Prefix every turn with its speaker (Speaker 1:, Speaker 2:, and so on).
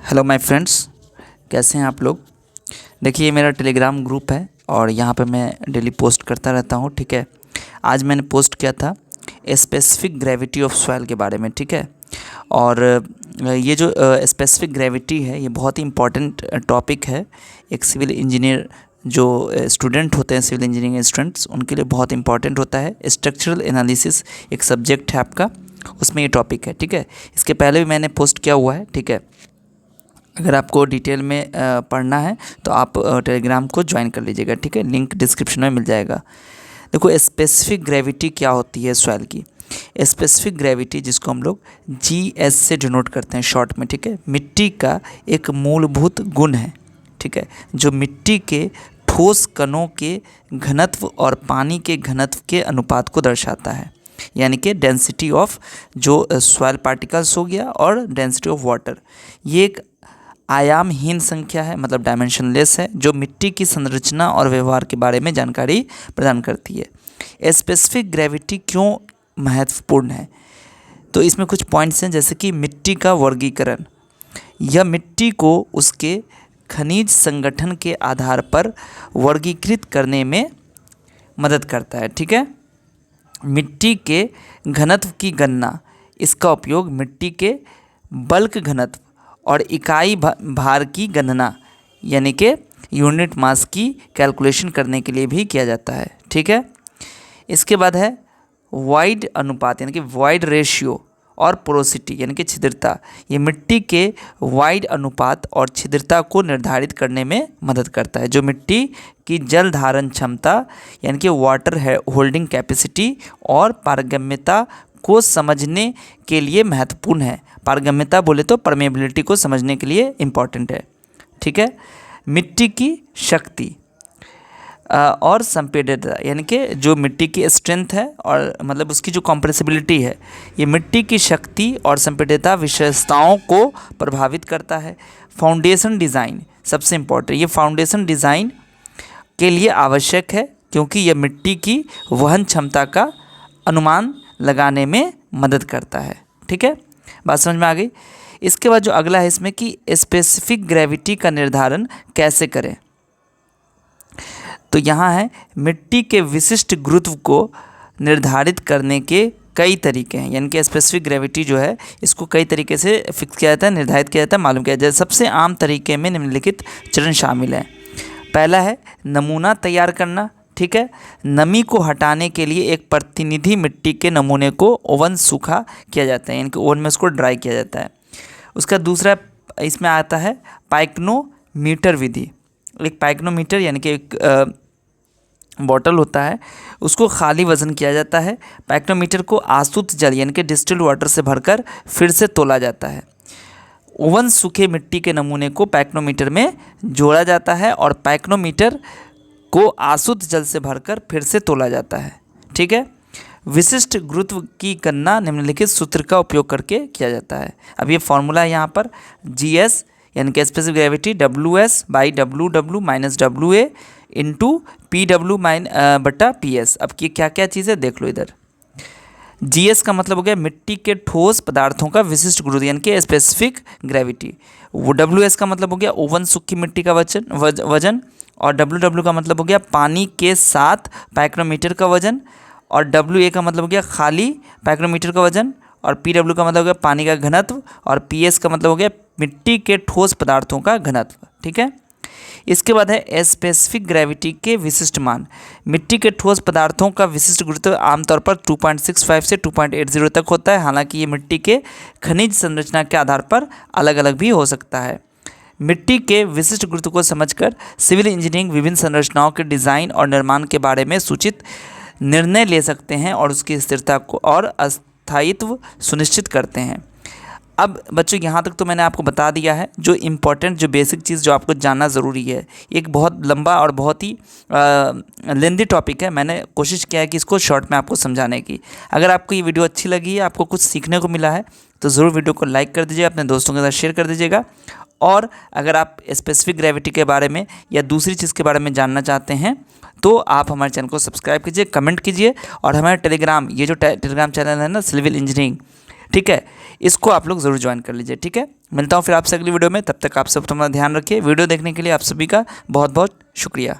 Speaker 1: Hello my friends, कैसे हैं आप लोग। देखिए, ये मेरा टेलीग्राम ग्रुप है और यहाँ पे मैं डेली पोस्ट करता रहता हूँ। ठीक है, आज मैंने पोस्ट किया था स्पेसिफिक ग्रेविटी ऑफ सॉइल के बारे में। ठीक है, और ये जो स्पेसिफिक ग्रेविटी है ये बहुत ही इम्पॉर्टेंट टॉपिक है। एक सिविल इंजीनियर जो स्टूडेंट होते हैं, सिविल इंजीनियरिंग स्टूडेंट्स, उनके लिए बहुत इंपॉर्टेंट होता है। स्ट्रक्चरल एनालिसिस एक सब्जेक्ट है आपका, उसमें ये टॉपिक है। ठीक है, इसके पहले भी मैंने पोस्ट किया हुआ है। ठीक है, अगर आपको डिटेल में पढ़ना है तो आप टेलीग्राम को ज्वाइन कर लीजिएगा। ठीक है, लिंक डिस्क्रिप्शन में मिल जाएगा। देखो, स्पेसिफिक ग्रेविटी क्या होती है सॉइल की। स्पेसिफिक ग्रेविटी, जिसको हम लोग जीएस से डिनोट करते हैं शॉर्ट में। ठीक है, मिट्टी का एक मूलभूत गुण है। ठीक है, जो मिट्टी के ठोस कणों के घनत्व और पानी के घनत्व के अनुपात को दर्शाता है। यानी कि डेंसिटी ऑफ जो सॉइल पार्टिकल्स हो गया और डेंसिटी ऑफ वाटर, ये एक आयामहीन संख्या है, मतलब डायमेंशनलेस है, जो मिट्टी की संरचना और व्यवहार के बारे में जानकारी प्रदान करती है। स्पेसिफिक ग्रेविटी क्यों महत्वपूर्ण है, तो इसमें कुछ पॉइंट्स हैं, जैसे कि मिट्टी का वर्गीकरण। यह मिट्टी को उसके खनिज संगठन के आधार पर वर्गीकृत करने में मदद करता है। ठीक है, मिट्टी के घनत्व की गणना, इसका उपयोग मिट्टी के बल्क घनत्व और इकाई भार की गणना, यानी कि यूनिट मास की कैलकुलेशन करने के लिए भी किया जाता है। ठीक है, इसके बाद है वॉइड अनुपात, यानी कि वॉइड रेशियो, और पोरोसिटी, यानी कि छिद्रता। ये मिट्टी के वॉइड अनुपात और छिद्रता को निर्धारित करने में मदद करता है। जो मिट्टी की जल धारण क्षमता, यानी कि वाटर होल्डिंग कैपेसिटी, और पारगम्यता को समझने के लिए महत्वपूर्ण है। पारगम्यता बोले तो परमेबिलिटी को समझने के लिए इम्पॉर्टेंट है। ठीक है, मिट्टी की शक्ति और संपीड़ितता, यानी कि जो मिट्टी की स्ट्रेंथ है और मतलब उसकी जो कॉम्प्रेसिबिलिटी है, ये मिट्टी की शक्ति और संपीड़ितता विशेषताओं को प्रभावित करता है। फाउंडेशन डिज़ाइन सबसे इम्पोर्टेंट, ये फाउंडेशन डिज़ाइन के लिए आवश्यक है, क्योंकि यह मिट्टी की वहन क्षमता का अनुमान लगाने में मदद करता है। ठीक है, बात समझ में आ गई। इसके बाद जो अगला है इसमें कि स्पेसिफिक ग्रेविटी का निर्धारण कैसे करें, तो यहाँ है मिट्टी के विशिष्ट गुरुत्व को निर्धारित करने के कई तरीके हैं। यानी कि स्पेसिफिक ग्रेविटी जो है इसको कई तरीके से फिक्स किया जाता है, निर्धारित किया जाता है, मालूम किया जाता है। सबसे आम तरीके में निम्नलिखित चरण शामिल हैं। पहला है नमूना तैयार करना। ठीक है, नमी को हटाने के लिए एक प्रतिनिधि मिट्टी के नमूने को ओवन सूखा किया जाता है, यानी कि ओवन में उसको ड्राई किया जाता है। उसका दूसरा इसमें आता है पाइक्नोमीटर विधि। एक पाइक्नोमीटर यानी कि एक बॉटल होता है, उसको खाली वज़न किया जाता है। पाइक्नोमीटर को आसुत जल यानी कि डिस्टिल्ड वाटर से भरकर फिर से तोला जाता है। ओवन सूखे मिट्टी के नमूने को पाइक्नोमीटर में जोड़ा जाता है और पाइक्नोमीटर को आसुत जल से भरकर फिर से तोला जाता है। ठीक है, विशिष्ट गुरुत्व की गणना निम्नलिखित सूत्र का उपयोग करके किया जाता है। अब ये फॉर्मूला है यहाँ पर, जीएस यानी कि specific gravity WS/WW minus WA into PW बटा PS। अब ये क्या क्या चीज़ है देख लो इधर। जीएस का मतलब हो गया मिट्टी के ठोस पदार्थों का विशिष्ट गुरुत्व, यानी कि स्पेसिफिक ग्रेविटी। वो WS का मतलब हो गया ओवन सूखी मिट्टी का वजन, और WW का मतलब हो गया पानी के साथ पाइक्रोमीटर का वजन, और WA का मतलब हो गया खाली पाइक्रोमीटर का वजन, और PW का मतलब हो गया पानी का घनत्व, और PS का मतलब हो गया मिट्टी के ठोस पदार्थों का घनत्व। ठीक है, इसके बाद है स्पेसिफिक ग्रेविटी के विशिष्ट मान। मिट्टी के ठोस पदार्थों का विशिष्ट गुरुत्व आमतौर पर 2.65 से 2.80 तक होता है। हालांकि ये मिट्टी के खनिज संरचना के आधार पर अलग अलग भी हो सकता है। मिट्टी के विशिष्ट गुरुत्व को समझकर सिविल इंजीनियरिंग विभिन्न संरचनाओं के डिज़ाइन और निर्माण के बारे में सूचित निर्णय ले सकते हैं और उसकी स्थिरता को और स्थायित्व सुनिश्चित करते हैं। अब बच्चों, यहाँ तक तो मैंने आपको बता दिया है जो इम्पोर्टेंट, जो बेसिक चीज़ जो आपको जानना ज़रूरी है। एक बहुत लंबा और बहुत ही लेंदी टॉपिक है, मैंने कोशिश किया है कि इसको शॉर्ट में आपको समझाने की। अगर आपको ये वीडियो अच्छी लगी है, आपको कुछ सीखने को मिला है, तो ज़रूर वीडियो को लाइक कर दीजिए, अपने दोस्तों के साथ शेयर कर दीजिएगा। और अगर आप स्पेसिफिक ग्रेविटी के बारे में या दूसरी चीज़ के बारे में जानना चाहते हैं तो आप हमारे चैनल को सब्सक्राइब कीजिए, कमेंट कीजिए, और हमारे टेलीग्राम, ये जो टेलीग्राम चैनल है ना सिविल इंजीनियरिंग, ठीक है, इसको आप लोग ज़रूर ज्वाइन कर लीजिए। ठीक है, मिलता हूँ फिर आपसे अगली वीडियो में, तब तक आप सब अपना ध्यान रखिए। वीडियो देखने के लिए आप सभी का बहुत बहुत शुक्रिया।